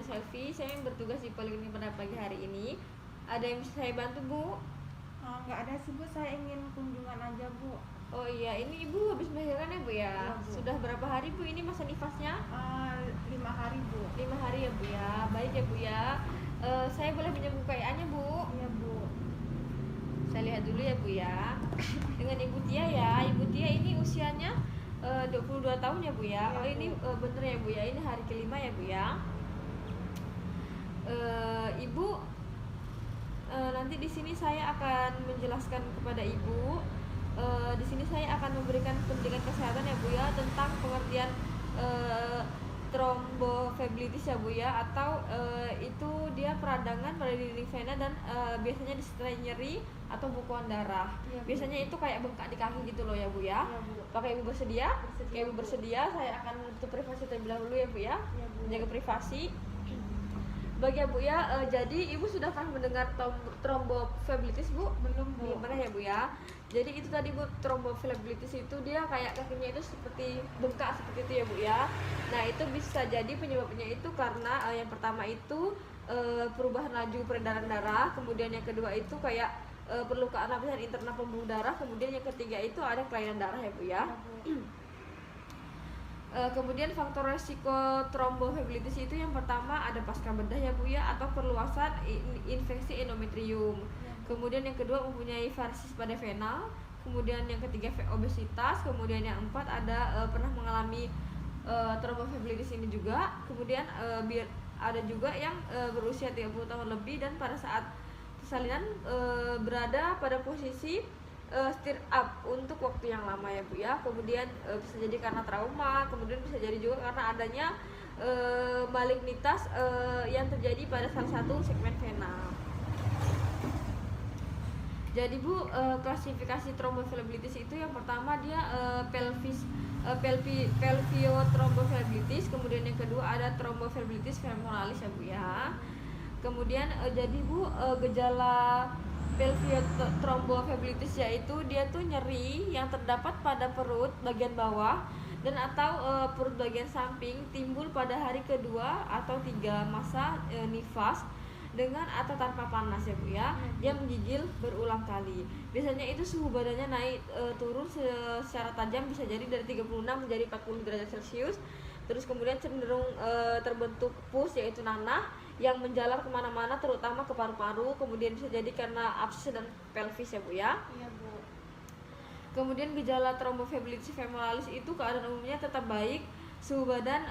Selfie. Saya yang bertugas di Poliklinik pada pagi hari ini. Ada yang bisa saya bantu, Bu? Nggak ada sih Bu, saya ingin kunjungan aja Bu. Oh iya, ini Ibu habis melahirkan ya Bu ya? Iya, Bu. Sudah berapa hari Bu ini masa nifasnya? 5 hari Bu. 5 hari ya Bu ya. Baik ya Bu ya. Saya boleh pinjam buku KIA-nya Bu? Iya Bu. Saya lihat dulu ya Bu ya. Dengan Ibu Tia ya. Ibu Tia ini usianya 22 tahun ya Bu ya. Iya, Oh ini bener ya Bu ya. Ini hari kelima ya Bu ya. Ibu nanti di sini saya akan menjelaskan kepada Ibu. Di sini saya akan memberikan pendidikan kesehatan ya Bu ya tentang pengertian tromboflebitis ya Bu ya, atau itu dia peradangan pada dinding vena dan biasanya disertai nyeri atau bukuan darah. Ya, biasanya itu kayak bengkak di kaki gitu loh ya Bu ya. Ya, Bu. Apakah Ibu bersedia? Bersedia, Ibu Bu. bersedia, saya akan menutup privasi terlebih dahulu ya Bu ya. Ya, Bu. Menjaga privasi. Bagi ya Bu ya, jadi Ibu sudah pernah mendengar tromboflebitis Bu? Belum Bu. Belum pernah ya Bu ya. Jadi itu tadi Bu, tromboflebitis itu dia kayak kakinya itu seperti bengkak seperti itu ya Bu ya. Nah itu bisa jadi penyebabnya itu karena yang pertama itu perubahan laju peredaran darah, kemudian yang kedua itu kayak perlukaan lapisan internal pembuluh darah, kemudian yang ketiga itu ada kelainan darah ya Bu ya. Ya, Bu. Kemudian faktor resiko tromboflebitis itu yang pertama ada pasca bedah ya Bu ya, atau perluasan infeksi endometrium. Kemudian yang kedua mempunyai varisis pada vena. Kemudian yang ketiga obesitas. Kemudian yang empat ada pernah mengalami tromboflebitis ini juga. Kemudian ada juga yang berusia 30 tahun lebih dan pada saat persalinan berada pada posisi stir up untuk waktu yang lama ya Bu ya. Kemudian bisa jadi karena trauma, kemudian bisa jadi juga karena adanya malignitas yang terjadi pada salah satu segmen vena. Jadi Bu, klasifikasi tromboflebitis itu yang pertama dia pelviotromboflebitis, kemudian yang kedua ada tromboflebitis femoralis ya Bu ya. Kemudian jadi Bu, gejala pelviotromboflebitis yaitu dia tuh nyeri yang terdapat pada perut bagian bawah dan atau perut bagian samping timbul pada hari kedua atau 3 masa nifas dengan atau tanpa panas ya Bu ya. Dia menggigil berulang kali. Biasanya itu suhu badannya naik turun secara tajam, bisa jadi dari 36 menjadi 40 derajat Celcius. Terus kemudian cenderung terbentuk pus yaitu nanah yang menjalar kemana-mana terutama ke paru-paru. Kemudian bisa jadi karena abses dan pelvis ya Bu ya. Iya Bu. Kemudian gejala tromboflebitis femoralis itu keadaan umumnya tetap baik. Suhu badan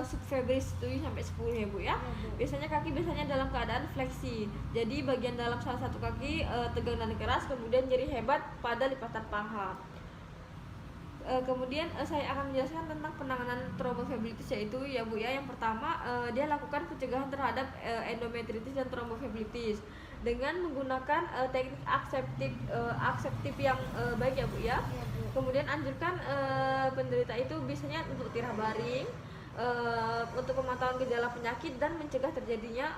subfebris 7 sampai 10 ya Bu ya. Biasanya kaki biasanya dalam keadaan fleksi. Jadi bagian dalam salah satu kaki tegang dan keras, kemudian nyeri hebat pada lipatan paha. Kemudian saya akan menjelaskan tentang penanganan tromboflebitis yaitu ya Bu ya. Yang pertama dia lakukan pencegahan terhadap endometritis dan tromboflebitis dengan menggunakan teknik aseptif yang baik ya Bu ya. Iya, Bu. Kemudian anjurkan penderita itu biasanya untuk tirah baring, untuk pemantauan gejala penyakit dan mencegah terjadinya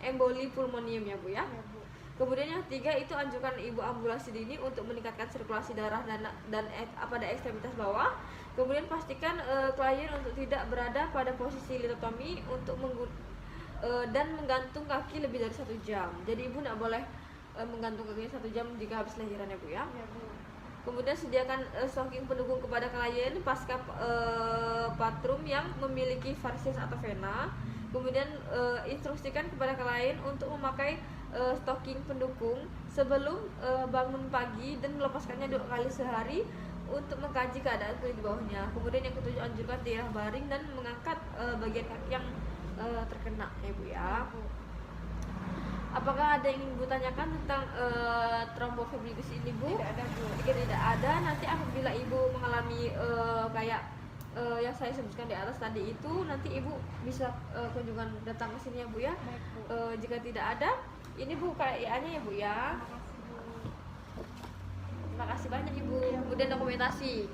emboli pulmonium ya Bu ya. Iya, Bu. Kemudian yang ketiga itu anjurkan ibu ambulasi dini untuk meningkatkan sirkulasi darah dan pada ekstremitas bawah. Kemudian pastikan klien untuk tidak berada pada posisi litotomi untuk dan menggantung kaki lebih dari 1 jam. Jadi ibu tidak boleh menggantung kakinya 1 jam jika habis lahiran ya Bu ya. Iya, Bu. Kemudian sediakan stocking pendukung kepada klien pasca patrum yang memiliki varises atau vena. Kemudian instruksikan kepada klien untuk memakai stocking pendukung sebelum bangun pagi dan melepaskannya 2 kali sehari untuk mengkaji keadaan kulit di bawahnya. Kemudian yang ketujuh, anjurkan tirah baring dan mengangkat bagian kaki yang terkena ya Bu ya. Apakah ada yang ingin Ibu tanyakan tentang tromboflebitis ini Bu? Tidak ada Bu. Jika tidak ada, nanti apabila Ibu mengalami kayak yang saya sebutkan di atas tadi itu, nanti Ibu bisa kunjungan datang ke sini ya Bu ya. Baik, Bu. Jika tidak ada, ini Bu KIA-nya ya Bu ya. Terima kasih Bu. Terima kasih banyak Ibu. Iya, Bu. Kemudian dokumentasi.